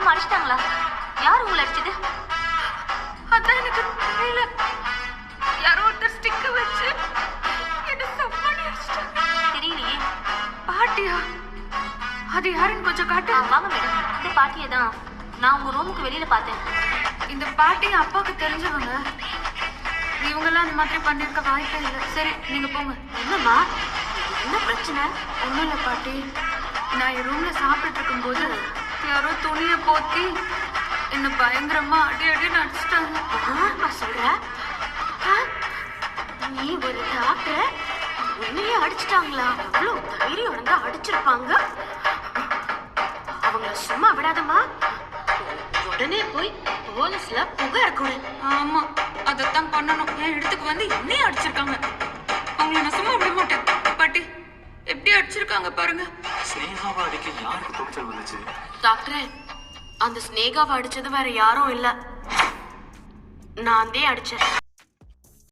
தெரியாம அடிச்சிட்டாங்களா? யார் உங்களை அடிச்சது? அதான் எனக்கு தெரியல. யாரோ ஒருத்தர் ஸ்டிக் வச்சு என்ன சப்பானி அடிச்சிட்டாங்க. தெரியலையே. பாட்டியா? அது யாருன்னு கொஞ்சம் காட்டு. வாங்க மேடம், இந்த பாட்டியை தான் நான் உங்க ரூமுக்கு வெளியில பார்த்தேன். இந்த பாட்டி அப்பாவுக்கு தெரிஞ்சவங்க. இவங்கெல்லாம் அந்த மாதிரி பண்ணிருக்க வாய்ப்பே இல்லை. சரி நீங்க போங்க. என்னம்மா, என்ன பிரச்சனை? ஒன்றும் இல்லை பாட்டி, நான் என் ரூம்ல சாப்பிட்டு இருக்கும்போது யாரோ துணியை போத்தி என்ன பயங்கரமா அடி அடின்னு அடிச்சிட்டாங்க. நான் சொல்றேன், நீ ஒரு டாக்டர் உன்னையே அடிச்சிட்டாங்களா? அவ்வளோ தைரியம் இருந்தா அடிச்சிருப்பாங்க. அவங்க சும்மா விடாதம்மா, உடனே போய் போலீஸ்ல புகார் கொடு. ஆமா, அதைத்தான் பண்ணணும். என் இடத்துக்கு வந்து என்னையே அடிச்சிருக்காங்க. அவங்கள நான் சும்மா விட மாட்டேன். பாட்டி எப்படி அடிச்சிருக்காங்க பாருங்க. ஸ்னேகாவை அடிக்க யாருக்கு துணிச்சல் வந்துச்சு? டாக்டரே, அந்த ஸ்னேகாவை அடிச்சது வேற யாரும் இல்ல, நான் தான் அடிச்சேன்.